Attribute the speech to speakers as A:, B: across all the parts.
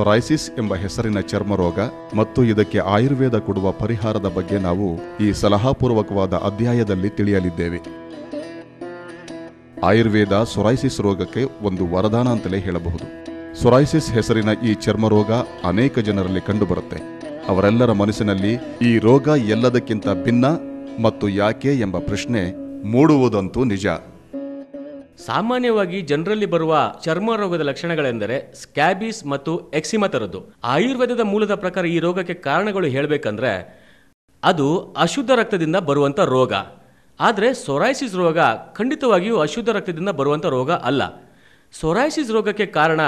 A: ಸೊರೈಸಿಸ್ ಎಂಬ ಹೆಸರಿನ ಚರ್ಮರೋಗ ಮತ್ತು ಇದಕ್ಕೆ ಆಯುರ್ವೇದ ಕೊಡುವ ಪರಿಹಾರದ ಬಗ್ಗೆ ನಾವು ಈ ಸಲಹಾಪೂರ್ವಕವಾದ ಅಧ್ಯಾಯದಲ್ಲಿ ತಿಳಿಯಲಿದ್ದೇವೆ. ಆಯುರ್ವೇದ ಸೊರೈಸಿಸ್ ರೋಗಕ್ಕೆ ಒಂದು ವರದಾನ ಅಂತಲೇ ಹೇಳಬಹುದು. ಸೊರೈಸಿಸ್ ಹೆಸರಿನ ಈ ಚರ್ಮರೋಗ ಅನೇಕ ಜನರಲ್ಲಿ ಕಂಡುಬರುತ್ತೆ. ಅವರೆಲ್ಲರ ಮನಸ್ಸಿನಲ್ಲಿ ಈ ರೋಗ ಎಲ್ಲದಕ್ಕಿಂತ ಭಿನ್ನ ಮತ್ತು ಯಾಕೆ ಎಂಬ ಪ್ರಶ್ನೆ ಮೂಡುವುದಂತೂ ನಿಜ.
B: ಸಾಮಾನ್ಯವಾಗಿ ಜನರಲ್ಲಿ ಬರುವ ಚರ್ಮ ರೋಗದ ಲಕ್ಷಣಗಳೆಂದರೆ ಸ್ಕ್ಯಾಬಿಸ್ ಮತ್ತು ಎಕ್ಸಿಮಾ ತರದ್ದು. ಆಯುರ್ವೇದದ ಮೂಲದ ಪ್ರಕಾರ ಈ ರೋಗಕ್ಕೆ ಕಾರಣಗಳು ಹೇಳಬೇಕಂದ್ರೆ ಅದು ಅಶುದ್ಧ ರಕ್ತದಿಂದ ಬರುವಂಥ ರೋಗ. ಆದರೆ ಸೊರೈಸಿಸ್ ರೋಗ ಖಂಡಿತವಾಗಿಯೂ ಅಶುದ್ಧ ರಕ್ತದಿಂದ ಬರುವಂಥ ರೋಗ ಅಲ್ಲ. ಸೊರೈಸಿಸ್ ರೋಗಕ್ಕೆ ಕಾರಣ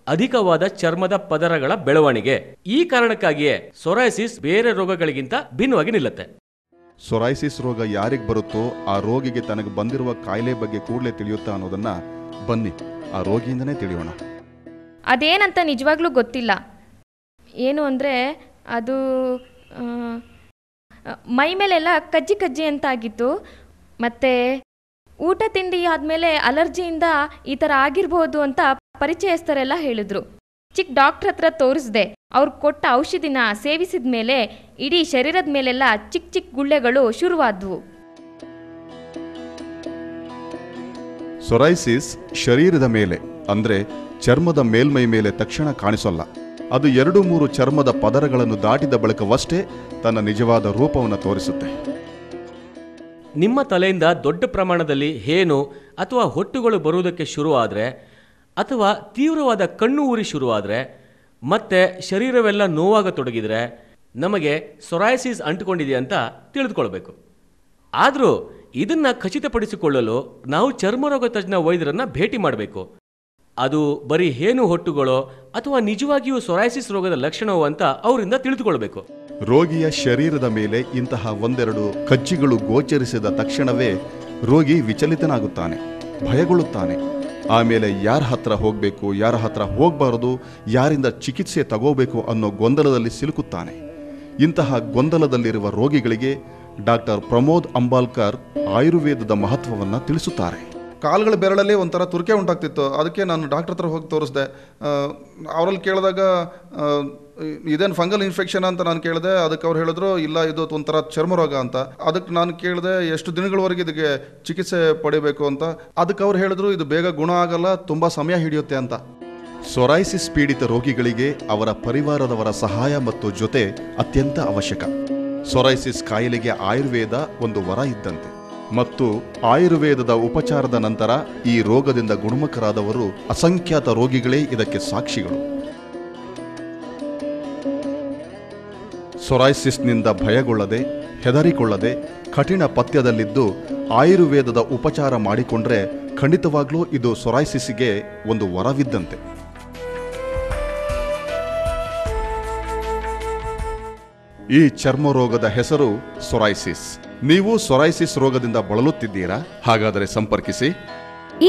B: ಅಧಿಕವಾದ ಚರ್ಮದ ಪದರಗಳ ಬೆಳವಣಿಗೆ. ಈ ಕಾರಣಕ್ಕಾಗಿಯೇ ಸೊರೈಸಿಸ್ ಬೇರೆ ರೋಗಗಳಿಗಿಂತ ಭಿನ್ನವಾಗಿ ನಿಲ್ಲುತ್ತೆ.
A: ಸೊರೈಸಿಸ್ ರೋಗ ಯಾರಿಗೆ ಬರುತ್ತೋ ಆ ರೋಗಿಗೆ ತನಗೆ ಬಂದಿರುವ ಕಾಯಿಲೆ ಬಗ್ಗೆ ಕೂಡಲೇ ತಿಳಿಯುತ್ತಾ ಅನ್ನೋದನ್ನ ಬನ್ನಿ ಆ ರೋಗಿಯಿಂದನೇ ತಿಳಿಯೋಣ.
C: ಅದೇನಂತ ನಿಜವಾಗ್ಲೂ ಗೊತ್ತಿಲ್ಲ. ಏನು ಅಂದರೆ ಅದು ಮೈ ಮೇಲೆಲ್ಲ ಕಜ್ಜಿ ಕಜ್ಜಿ ಅಂತ ಆಗಿತ್ತು. ಮತ್ತು ಊಟ ತಿಂಡಿ ಆದಮೇಲೆ ಅಲರ್ಜಿಯಿಂದ ಈ ಥರ ಆಗಿರ್ಬೋದು ಅಂತ ಪರಿಚಯಸ್ಥರೆಲ್ಲ ಹೇಳಿದ್ರು. ಚಿಕ್ಕ ಡಾಕ್ಟ್ರ್ ಹತ್ರ ತೋರಿಸ್ದೆ. ಅವ್ರು ಕೊಟ್ಟ ಔಷಧಿನ ಸೇವಿಸಿದ ಮೇಲೆ ಇಡೀ ಶರೀರದ ಮೇಲೆಲ್ಲ ಚಿಕ್ಕ ಚಿಕ್ಕ ಗುಳ್ಳೆಗಳು ಶುರುವಾದವು.
A: ಸೊರೈಸಿಸ್ ಶರೀರದ ಮೇಲೆ ಅಂದರೆ ಚರ್ಮದ ಮೇಲ್ಮೈ ಮೇಲೆ ತಕ್ಷಣ ಕಾಣಿಸಲ್ಲ. ಅದು 2-3 ಚರ್ಮದ ಪದರಗಳನ್ನು ದಾಟಿದ ಬಳಿಕವಷ್ಟೇ ತನ್ನ ನಿಜವಾದ ರೂಪವನ್ನು ತೋರಿಸುತ್ತೆ.
B: ನಿಮ್ಮ ತಲೆಯಿಂದ ದೊಡ್ಡ ಪ್ರಮಾಣದಲ್ಲಿ ಹೇನು ಅಥವಾ ಹೊಟ್ಟುಗಳು ಬರುವುದಕ್ಕೆ ಶುರುವಾದರೆ, ಅಥವಾ ತೀವ್ರವಾದ ಕಣ್ಣು ಉರಿ ಶುರುವಾದರೆ, ಮತ್ತೆ ಶರೀರವೆಲ್ಲ ನೋವಾಗತೊಡಗಿದರೆ ನಮಗೆ ಸೊರೈಸಿಸ್ ಅಂಟಿಕೊಂಡಿದೆ ಅಂತ ತಿಳಿದುಕೊಳ್ಬೇಕು. ಆದರೂ ಇದನ್ನು ಖಚಿತಪಡಿಸಿಕೊಳ್ಳಲು ನಾವು ಚರ್ಮರೋಗ ತಜ್ಞ ವೈದ್ಯರನ್ನು ಭೇಟಿ ಮಾಡಬೇಕು. ಅದು ಬರೀ ಹೇನು ಹೊಟ್ಟುಗಳೋ ಅಥವಾ ನಿಜವಾಗಿಯೂ ಸೊರೈಸಿಸ್ ರೋಗದ ಲಕ್ಷಣವೋ ಅಂತ ಅವರಿಂದ ತಿಳಿದುಕೊಳ್ಬೇಕು.
A: ರೋಗಿಯ ಶರೀರದ ಮೇಲೆ ಇಂತಹ 1-2 ಕಜ್ಜಿಗಳು ಗೋಚರಿಸಿದ ತಕ್ಷಣವೇ ರೋಗಿ ವಿಚಲಿತನಾಗುತ್ತಾನೆ, ಭಯಗೊಳ್ಳುತ್ತಾನೆ. ಆಮೇಲೆ ಯಾರ ಹತ್ರ ಹೋಗಬೇಕು, ಯಾರ ಹತ್ರ ಹೋಗಬಾರದು, ಯಾರಿಂದ ಚಿಕಿತ್ಸೆ ತಗೋಬೇಕು ಅನ್ನೋ ಗೊಂದಲದಲ್ಲಿ ಸಿಲುಕುತ್ತಾನೆ. ಇಂತಹ ಗೊಂದಲದಲ್ಲಿರುವ ರೋಗಿಗಳಿಗೆ ಡಾಕ್ಟರ್ ಪ್ರಮೋದ್ ಅಂಬಾಲ್ಕರ್ ಆಯುರ್ವೇದದ ಮಹತ್ವವನ್ನು ತಿಳಿಸುತ್ತಾರೆ.
D: ಕಾಲುಗಳ ಬೆರಳಲ್ಲಿ ಒಂಥರ ತುರಿಕೆ ಉಂಟಾಗ್ತಿತ್ತು. ಅದಕ್ಕೆ ನಾನು ಡಾಕ್ಟರ್ ಹತ್ರ ಹೋಗಿ ತೋರಿಸ್ದೆ. ಅವರಲ್ಲಿ ಕೇಳಿದಾಗ ಇದೇನು ಫಂಗಲ್ ಇನ್ಫೆಕ್ಷನ್ ಅಂತ ನಾನು ಕೇಳಿದೆ. ಅದಕ್ಕೆ ಅವ್ರು ಹೇಳಿದ್ರು ಇಲ್ಲ ಇದು ಒಂಥರ ಚರ್ಮರೋಗ ಅಂತ. ಅದಕ್ಕೆ ನಾನು ಕೇಳಿದೆ ಎಷ್ಟು ದಿನಗಳವರೆಗೆ ಇದಕ್ಕೆ ಚಿಕಿತ್ಸೆ ಪಡಿಬೇಕು ಅಂತ. ಅದಕ್ಕೆ ಅವ್ರು ಹೇಳಿದ್ರು ಇದು ಬೇಗ ಗುಣ ಆಗಲ್ಲ, ತುಂಬ ಸಮಯ ಹಿಡಿಯುತ್ತೆ ಅಂತ.
A: ಸೊರೈಸಿಸ್ ಪೀಡಿತ ರೋಗಿಗಳಿಗೆ ಅವರ ಪರಿವಾರದವರ ಸಹಾಯ ಮತ್ತು ಜೊತೆ ಅತ್ಯಂತ ಅವಶ್ಯಕ. ಸೊರೈಸಿಸ್ ಕಾಯಿಲೆಗೆ ಆಯುರ್ವೇದ ಒಂದು ವರ ಇದ್ದಂತೆ ಮತ್ತು ಆಯುರ್ವೇದದ ಉಪಚಾರದ ನಂತರ ಈ ರೋಗದಿಂದ ಗುಣಮುಖರಾದವರು ಅಸಂಖ್ಯಾತ ರೋಗಿಗಳೇ ಇದಕ್ಕೆ ಸಾಕ್ಷಿಗಳು. ಸೊರೈಸಿಸ್ನಿಂದ ಭಯಗೊಳ್ಳದೆ, ಹೆದರಿಕೊಳ್ಳದೆ, ಕಠಿಣ ಪಥ್ಯದಲ್ಲಿದ್ದು ಆಯುರ್ವೇದದ ಉಪಚಾರ ಮಾಡಿಕೊಂಡ್ರೆ ಖಂಡಿತವಾಗ್ಲೂ ಇದು ಸೊರೈಸಿಸ್ಗೆ ಒಂದು ವರವಿದ್ದಂತೆ. ಈ ಚರ್ಮ ರೋಗದ ಹೆಸರು ಸೊರೈಸಿಸ್. ನೀವು ಸೊರೈಸಿಸ್ ರೋಗದಿಂದ ಬಳಲುತ್ತಿದ್ದೀರಾ? ಹಾಗಾದರೆ ಸಂಪರ್ಕಿಸಿ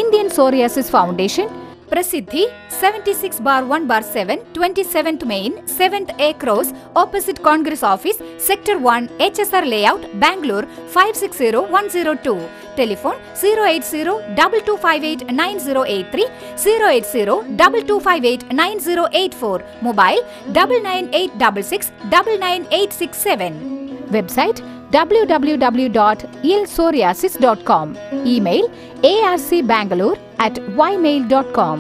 E: ಇಂಡಿಯನ್ ಸೋರಿಯಾಸಿಸ್ ಫೌಂಡೇಶನ್, ಪ್ರಸಿದ್ಧಿ 76/1/7, 27th main, 7th A Cross, opposite Congress Office, Sector 1, HSR Layout, Bangalore 560102. Telephone 080-2258-9083, 080-2258-9084. Mobile 9986699867. Website www.ilsoriasis.com. Email arcbangalore@ymail.com.